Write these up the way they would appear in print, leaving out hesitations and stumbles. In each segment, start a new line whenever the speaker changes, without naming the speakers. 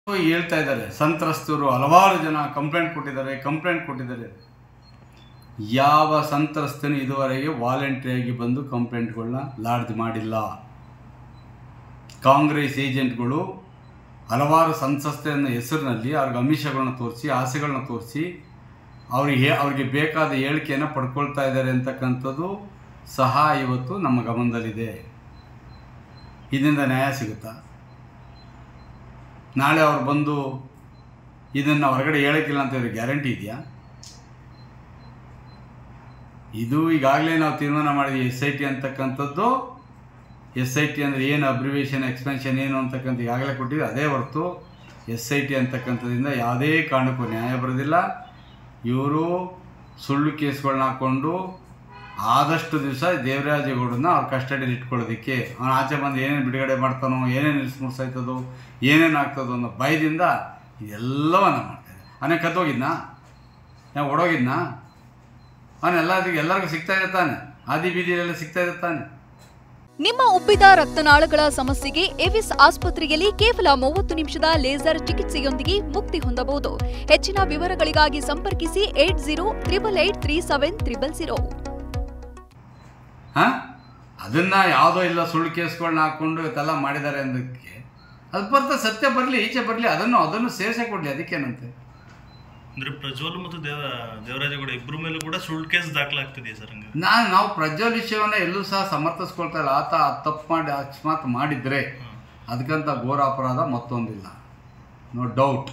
ಹೇಳ್ತಾ ಇದ್ದಾರೆ. ಸಂತ್ರಸ್ತರು ಹಲವಾರು ಜನ ಕಂಪ್ಲೇಂಟ್ ಕೊಟ್ಟಿದ್ದಾರೆ. ಯಾವ ಸಂತ್ರಸ್ತನು ಇದುವರೆಗೆ ವಾಲಂಟ್ರಿಯಾಗಿ ಬಂದು ಕಂಪ್ಲೇಂಟ್ಗಳನ್ನ ಲಾಡ್ಜ್ ಮಾಡಿಲ್ಲ. ಕಾಂಗ್ರೆಸ್ ಏಜೆಂಟ್ಗಳು ಹಲವಾರು ಸಂತ್ರಸ್ತೆಯ ಹೆಸರಿನಲ್ಲಿ ಅವ್ರಿಗೆ ಆಮಿಷಗಳನ್ನ ತೋರಿಸಿ, ಆಸೆಗಳನ್ನ ತೋರಿಸಿ ಅವ್ರಿಗೆ ಬೇಕಾದ ಹೇಳಿಕೆಯನ್ನು ಪಡ್ಕೊಳ್ತಾ ಇದ್ದಾರೆ ಅಂತಕ್ಕಂಥದ್ದು ಸಹ ಇವತ್ತು ನಮ್ಮ ಗಮನದಲ್ಲಿದೆ. ಇದರಿಂದ ನ್ಯಾಯ ಸಿಗುತ್ತಾ? ನಾಳೆ ಅವ್ರು ಬಂದು ಇದನ್ನು ಹೊರಗಡೆ ಹೇಳೋಕ್ಕಿಲ್ಲ ಅಂತ ಇವ್ರಿಗೆ ಗ್ಯಾರಂಟಿ ಇದೆಯಾ? ಇದು ಈಗಾಗಲೇ ನಾವು ತೀರ್ಮಾನ ಮಾಡಿದ್ವಿ. SIT ಅಂತಕ್ಕಂಥದ್ದು, SIT ಅಂದರೆ ಏನು, ಅಬ್ರಿವೇಷನ್, ಎಕ್ಸ್ಪೆನ್ಷನ್ ಏನು ಅಂತಕ್ಕಂಥ ಈಗಾಗಲೇ ಕೊಟ್ಟಿದ್ವಿ. ಅದೇ ಹೊರತು SIT ಅಂತಕ್ಕಂಥದ್ರಿಂದ ಯಾವುದೇ ಕಾರಣಕ್ಕೂ ನ್ಯಾಯ ಬರೋದಿಲ್ಲ. ಇವರು ಸುಳ್ಳು ಕೇಸ್ಗಳನ್ನ ಹಾಕ್ಕೊಂಡು ಆದಷ್ಟು ದಿವಸ ದೇವರಾಜೇಗೌಡರನ್ನ ಅವ್ರ ಕಸ್ಟಡಿಯಲ್ಲಿ ಇಟ್ಕೊಳ್ಳೋದಕ್ಕೆ, ಅವನು ಆಚೆ ಬಂದು ಏನೇನು ಬಿಡುಗಡೆ ಮಾಡ್ತಾನೋ, ಏನೇನು ಮುಗಿಸಾಯ್ತದೋ, ಏನೇನು ಆಗ್ತದೋ ಅನ್ನೋ ಭಯದಿಂದ ಇದೆಲ್ಲವನ್ನ ಮಾಡ್ತಾಯಿದ್ದೆ. ಅವನೇ ಕತ್ತೋಗಿದ್ನಾ? ನಾವು ಓಡೋಗಿದ್ನಾ? ಎಲ್ಲರಿಗೂ ಸಿಗ್ತಾ ಇರ್ತಾನೆ, ಆದಿ ಬೀದಿಯಲ್ಲೆಲ್ಲ ಸಿಗ್ತಾ ಇರ್ತಾನೆ.
ನಿಮ್ಮ ಉಬ್ಬಿದ ರಕ್ತನಾಳಗಳ ಸಮಸ್ಯೆಗೆ ಎವಿಸ್ ಆಸ್ಪತ್ರೆಯಲ್ಲಿ ಕೇವಲ 30 ನಿಮಿಷದ ಲೇಸರ್ ಚಿಕಿತ್ಸೆಯೊಂದಿಗೆ ಮುಕ್ತಿ ಹೊಂದಬಹುದು. ಹೆಚ್ಚಿನ ವಿವರಗಳಿಗಾಗಿ ಸಂಪರ್ಕಿಸಿ 8088837000.
ಅದನ್ನ ಯಾವುದೋ ಇಲ್ಲ ಸುಳ್ಳು ಕೇಸ್ಗಳನ್ನ ಹಾಕ್ಕೊಂಡು ಇವತ್ತೆಲ್ಲ ಮಾಡಿದ್ದಾರೆ ಅನ್ನೋದಕ್ಕೆ ಅದು ಬರ್ತಾ ಸತ್ಯ ಬರಲಿ, ಈಚೆ ಬರಲಿ, ಅದನ್ನು ಸೇರಿಸೇ ಕೊಡಲಿ. ಅದಕ್ಕೇನಂತೆ
ಅಂದ್ರೆ ಪ್ರಜ್ವಲ್ ಮತ್ತು ದೇವರಾಜೇಗೌಡ ಇಬ್ಬರ ಮೇಲೂ ಕೂಡ ಸುಳ್ಳು ಕೇಸ್ ದಾಖಲಾಗ್ತಿದೆ ಸರ್.
ನಾವು ಪ್ರಜ್ವಲ್ ವಿಷಯವನ್ನು ಎಲ್ಲೂ ಸಹ ಸಮರ್ಥಿಸ್ಕೊಳ್ತಾ ಇಲ್ಲ. ಆತ ತಪ್ಪು ಮಾಡಿ ಅಕಸ್ಮಾತ್ ಮಾಡಿದರೆ ಅದಕ್ಕಂತ ಘೋರ ಅಪರಾಧ ಮತ್ತೊಂದಿಲ್ಲ, ನೋ ಡೌಟ್.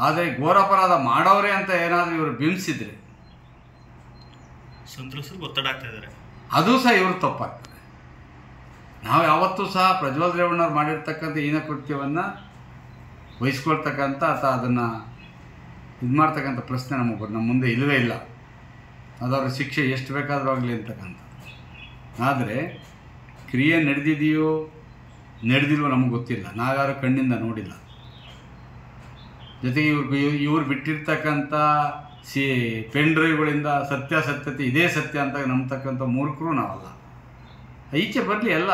ಆದರೆ ಘೋರ ಅಪರಾಧ ಮಾಡೋರೇ ಅಂತ ಏನಾದರೂ ಇವರು ಬಿಂಬಿಸಿದ್ರೆ,
ಸಂತ್ರಸ್ತರು ಒತ್ತಡ ಆಗ್ತಾ ಇದ್ದಾರೆ,
ಅದು ಸಹ ಇವರು ತಪ್ಪಾಗ್ತದೆ. ನಾವು ಯಾವತ್ತೂ ಸಹ ಪ್ರಜ್ವಲ್ ರೇವಣ್ಣವ್ರು ಮಾಡಿರ್ತಕ್ಕಂಥ ಹೀನ ಕೃತ್ಯವನ್ನು ವಹಿಸ್ಕೊಳ್ತಕ್ಕಂಥ ಅಥವಾ ಅದನ್ನು ಇದು ಮಾಡ್ತಕ್ಕಂಥ ಪ್ರಶ್ನೆ ನಮ್ಮ ಮುಂದೆ ಇಲ್ಲವೇ ಇಲ್ಲ. ಅದರ ಶಿಕ್ಷೆ ಎಷ್ಟು ಬೇಕಾದರೂ ಆಗಲಿ ಅಂತಕ್ಕಂಥ. ಆದರೆ ಕ್ರಿಯೆ ನಡೆದಿದೆಯೋ ನಡೆದಿಲ್ವೋ ನಮಗೆ ಗೊತ್ತಿಲ್ಲ, ನಾವ್ಯಾರು ಕಣ್ಣಿಂದ ನೋಡಿಲ್ಲ. ಜೊತೆಗೆ ಇವ್ರು ಬಿಟ್ಟಿರ್ತಕ್ಕಂಥ ಪೆನ್ ಡ್ರೈವ್ಗಳಿಂದ ಸತ್ಯಾಸತ್ಯತೆ ಇದೇ ಸತ್ಯ ಅಂತ ನಂಬತಕ್ಕಂಥ ಮೂರ್ಖರು ನಾವಲ್ಲ. ಈಚೆ ಬರಲಿ ಎಲ್ಲ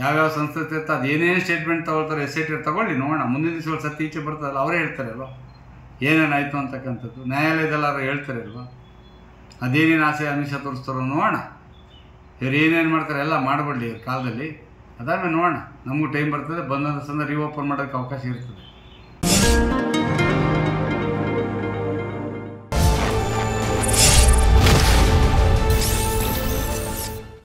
ಯಾವ್ಯಾವ ಸಂಸ್ಥೆ ಇರ್ತಾ ಅದೇನೇನು ಸ್ಟೇಟ್ಮೆಂಟ್ ತಗೊಳ್ತಾರೆ, SIT ತಗೊಳ್ಳಿ, ನೋಡೋಣ. ಮುಂದಿನ ದಿವಸ ಸತ್ಯ ಈಚೆ ಬರ್ತದಲ್ಲ, ಅವರೇ ಹೇಳ್ತಾರೆ ಅಲ್ವಾ ಏನೇನಾಯಿತು ಅಂತಕ್ಕಂಥದ್ದು. ನ್ಯಾಯಾಲಯದಲ್ಲಾರು ಹೇಳ್ತಾರೆ ಅಲ್ವಾ, ಅದೇನೇನು ಆಸೆ ಆಮಿಷ ತೋರಿಸ್ತಾರೋ ನೋಡೋಣ. ಇವ್ರು ಏನೇನು ಮಾಡ್ತಾರೆ ಎಲ್ಲ ಮಾಡಬಡ್ಲಿ ಇವ್ರ ಕಾಲದಲ್ಲಿ. ಅದಾದ್ಮೇಲೆ ನೋಡೋಣ, ನಮಗೂ ಟೈಮ್ ಬರ್ತದೆ, ಬಂದಂಥ ಸಂದರ್ಭ ರೀಓಪನ್ ಮಾಡೋಕ್ಕೆ ಅವಕಾಶ ಇರ್ತದೆ.